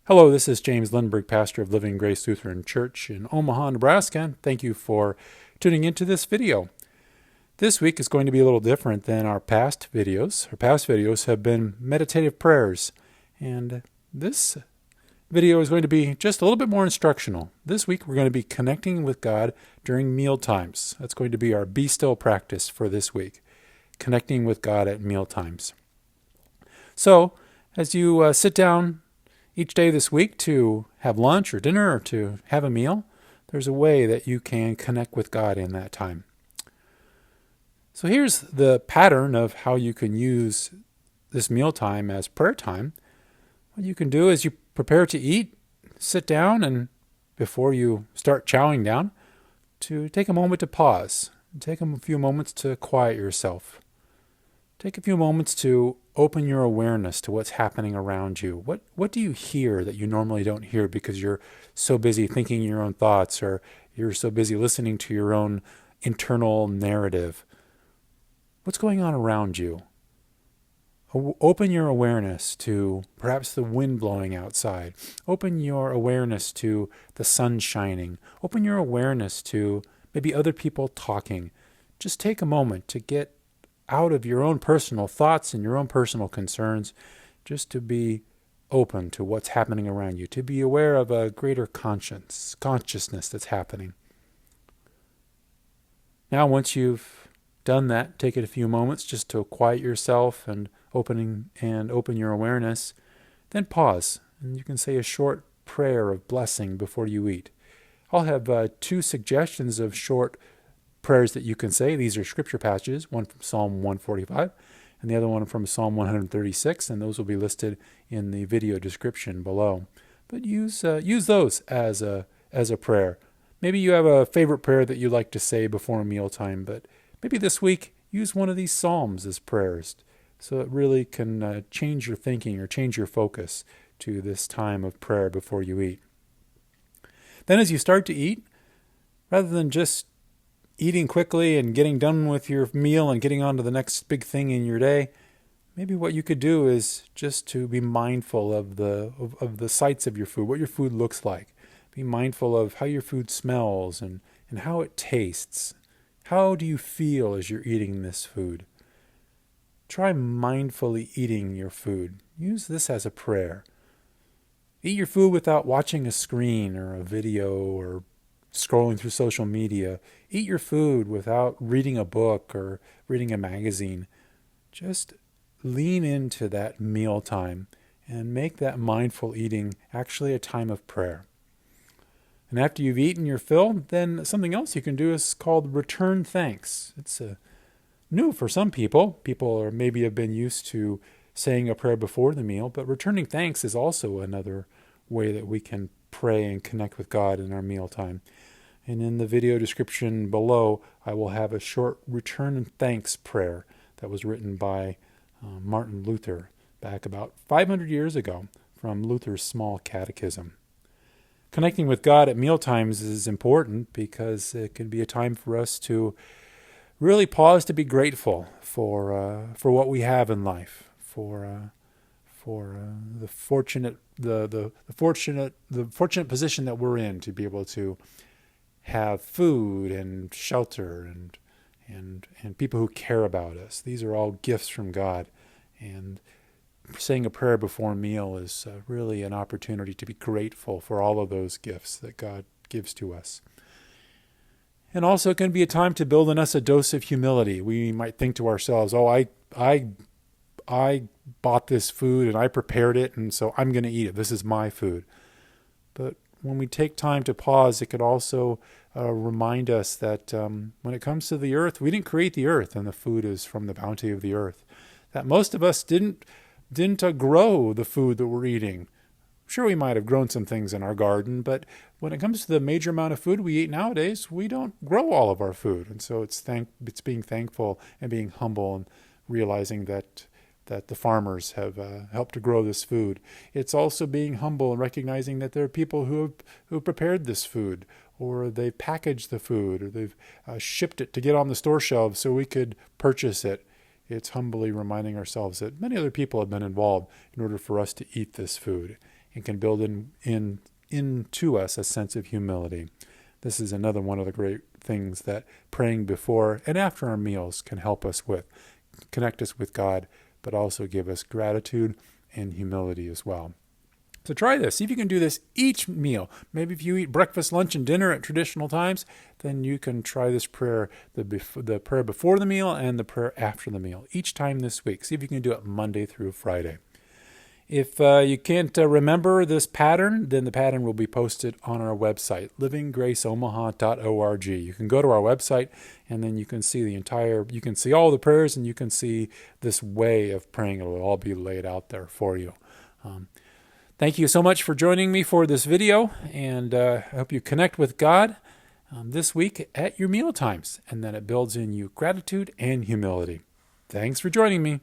Hello, this is James Lindbergh, pastor of Living Grace Lutheran Church in Omaha, Nebraska. Thank you for tuning into this video. This week is going to be a little different than our past videos. Our past videos have been meditative prayers, and this video is going to be just a little bit more instructional. This week we're going to be connecting with God during meal times. That's going to be our Be Still practice for this week, connecting with God at meal times. So, as you sit down each day this week to have lunch or dinner or to have a meal, there's a way that you can connect with God in that time. So here's the pattern of how you can use this meal time as prayer time. What you can do is you prepare to eat, sit down, and before you start chowing down, to take a moment to pause. Take a few moments to quiet yourself. Take a few moments to open your awareness to what's happening around you. What do you hear that you normally don't hear because you're so busy thinking your own thoughts, or you're so busy listening to your own internal narrative? What's going on around you? Open your awareness to perhaps the wind blowing outside. Open your awareness to the sun shining. Open your awareness to maybe other people talking. Just take a moment to get out of your own personal thoughts and your own personal concerns, just to be open to what's happening around you, to be aware of a greater consciousness that's happening. Now, once you've done that, take it a few moments just to quiet yourself and open your awareness. Then pause, and you can say a short prayer of blessing before you eat. I'll have two suggestions of short prayers that you can say. These are scripture passages, one from Psalm 145 and the other one from Psalm 136, and those will be listed in the video description below. But use those as a prayer. Maybe you have a favorite prayer that you like to say before mealtime, but maybe this week use one of these psalms as prayers, so it really can change your thinking or change your focus to this time of prayer before you eat. Then as you start to eat, rather than just eating quickly and getting done with your meal and getting on to the next big thing in your day, maybe what you could do is just to be mindful of the sights of your food, what your food looks like. Be mindful of how your food smells and how it tastes. How do you feel as you're eating this food? Try mindfully eating your food. Use this as a prayer. Eat your food without watching a screen or a video or scrolling through social media. Eat your food without reading a book or reading a magazine. Just lean into that meal time and make that mindful eating actually a time of prayer. And after you've eaten your fill, then something else you can do is called return thanks. It's new for some people. People are maybe have been used to saying a prayer before the meal, but returning thanks is also another way that we can pray and connect with God in our mealtime. And in the video description below, I will have a short return thanks prayer that was written by Martin Luther back about 500 years ago from Luther's small Catechism. Connecting with God at mealtimes is important because it can be a time for us to really pause to be grateful for what we have in life, for the fortunate position that we're in to be able to have food and shelter and people who care about us. These are all gifts from God, and saying a prayer before a meal is really an opportunity to be grateful for all of those gifts that God gives to us. And also it can be a time to build in us a dose of humility. We might think to ourselves, oh, I bought this food and I prepared it, and so I'm going to eat it. This is my food. But when we take time to pause, it could also remind us that when it comes to the earth, we didn't create the earth, and the food is from the bounty of the earth. That most of us didn't grow the food that we're eating. Sure, we might have grown some things in our garden, but when it comes to the major amount of food we eat nowadays, we don't grow all of our food. And so it's being thankful and being humble and realizing that the farmers have helped to grow this food. It's also being humble and recognizing that there are people who prepared this food, or they've packaged the food, or they've shipped it to get on the store shelves so we could purchase it. It's humbly reminding ourselves that many other people have been involved in order for us to eat this food. and can build into us a sense of humility. This is another one of the great things that praying before and after our meals can help us with, connect us with God, but also give us gratitude and humility as well. So try this. See if you can do this each meal. Maybe if you eat breakfast, lunch, and dinner at traditional times, then you can try this prayer, the prayer before the meal and the prayer after the meal, each time this week. See if you can do it Monday through Friday. If you can't remember this pattern, then the pattern will be posted on our website, livinggraceomaha.org. You can go to our website, and then you can see you can see all the prayers, and you can see this way of praying. It will all be laid out there for you. Thank you so much for joining me for this video, and I hope you connect with God this week at your meal times, and that it builds in you gratitude and humility. Thanks for joining me.